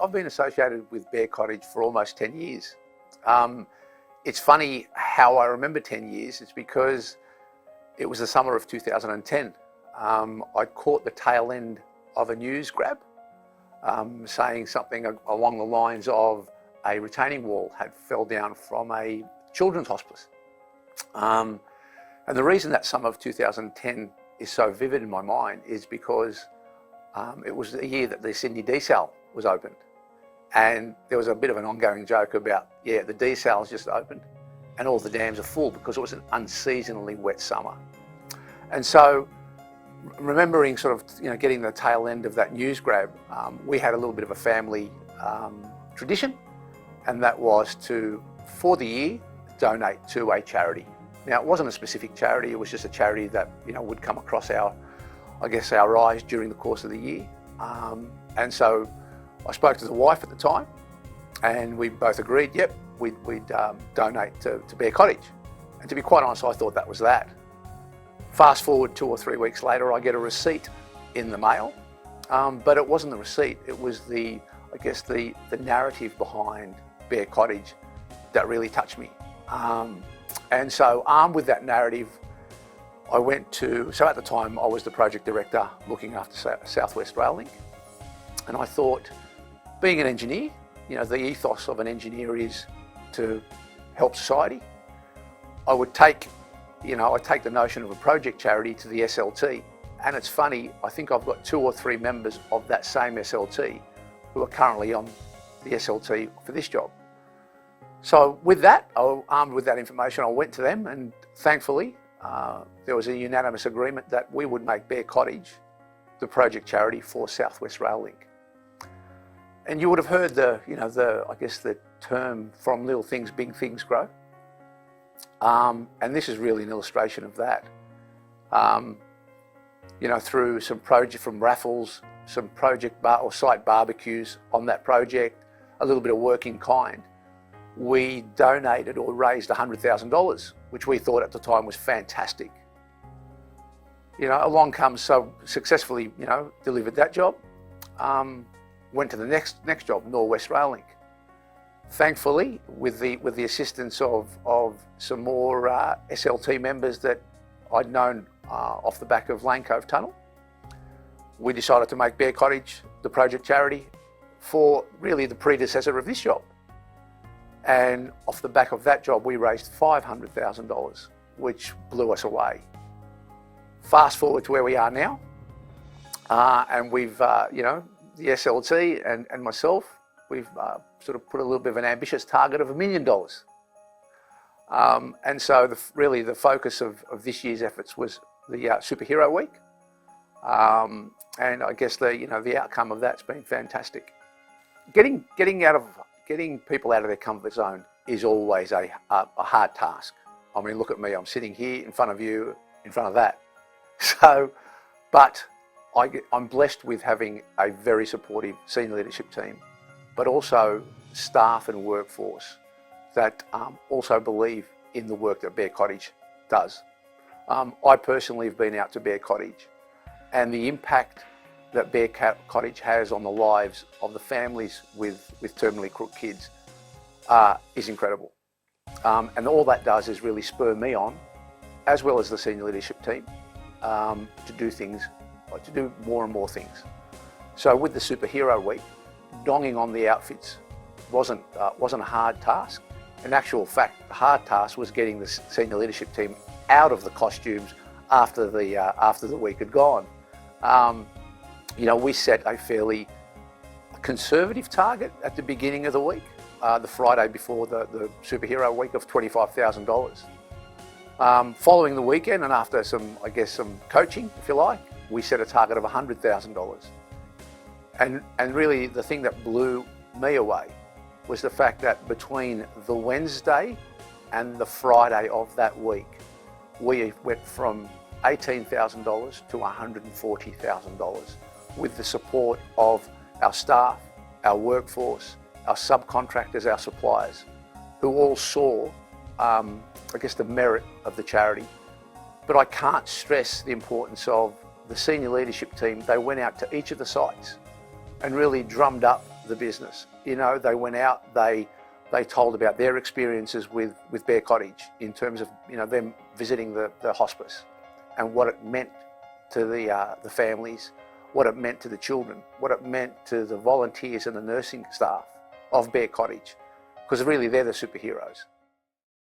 I've been associated with Bear Cottage for almost 10 years. It's funny how I remember 10 years. It's because it was the summer of 2010. I caught the tail end of a news grab saying something along the lines of a retaining wall had fell down from a children's hospice. And the reason that summer of 2010 is so vivid in my mind is because it was the year that the Sydney desal was opened. And there was a bit of an ongoing joke about, yeah, the desal's just opened and all the dams are full because it was an unseasonably wet summer. And so remembering sort of, getting the tail end of that news grab, we had a little bit of a family tradition, and that was to, for the year, donate to a charity. Now, it wasn't a specific charity, it was just a charity that, would come across our eyes during the course of the year. And so I spoke to the wife at the time, and we both agreed, yep, we'd donate to Bear Cottage. And to be quite honest, I thought that was that. Fast forward 2 or 3 weeks later, I get a receipt in the mail, but it wasn't the receipt, it was the narrative behind Bear Cottage that really touched me. And so armed with that narrative, I went to, so at the time I was the project director looking after South West Rail Link. And I thought, being an engineer, the ethos of an engineer is to help society. I would take, the notion of a project charity to the SLT. And it's funny, I think I've got 2 or 3 members of that same SLT who are currently on the SLT for this job. So with that, armed with that information, I went to them, and thankfully there was a unanimous agreement that we would make Bear Cottage the project charity for South West Rail Link. And you would have heard the term "from little things, big things grow." And this is really an illustration of that. Through some project from raffles, some project or site barbecues on that project, a little bit of work in kind, we donated or raised $100,000, which we thought at the time was fantastic. Along comes, so successfully, delivered that job. Went to the next job, Norwest Rail Link. Thankfully, with the assistance of some more SLT members that I'd known off the back of Lane Cove Tunnel, we decided to make Bear Cottage the project charity for really the predecessor of this job. And off the back of that job, we raised $500,000, which blew us away. Fast forward to where we are now, and we've, the SLT and myself, we've sort of put a little bit of an ambitious target of $1 million. And so really the focus of this year's efforts was the Superhero Week. And I guess the outcome of that's been fantastic. Getting people out of their comfort zone is always a hard task. I mean, look at me, I'm sitting here in front of you, in front of that. So, but I'm blessed with having a very supportive senior leadership team, but also staff and workforce that also believe in the work that Bear Cottage does. I personally have been out to Bear Cottage, and the impact that Bear Cottage has on the lives of the families with terminally crook kids is incredible. And all that does is really spur me on, as well as the senior leadership team, to do more and more things. So with the Superhero Week, donging on the outfits wasn't a hard task. In actual fact, the hard task was getting the senior leadership team out of the costumes after the week had gone. We set a fairly conservative target at the beginning of the week, the Friday before the Superhero Week, of $25,000. Following the weekend, and after some coaching, if you like, we set a target of $100,000. And really the thing that blew me away was the fact that between the Wednesday and the Friday of that week, we went from $18,000 to $140,000 with the support of our staff, our workforce, our subcontractors, our suppliers, who all saw, the merit of the charity. But I can't stress the importance of the senior leadership team. They went out to each of the sites and really drummed up the business. You know, they went out, they told about their experiences with Bear Cottage in terms of, you know, them visiting the hospice and what it meant to the families, what it meant to the children, what it meant to the volunteers and the nursing staff of Bear Cottage, because really they're the superheroes.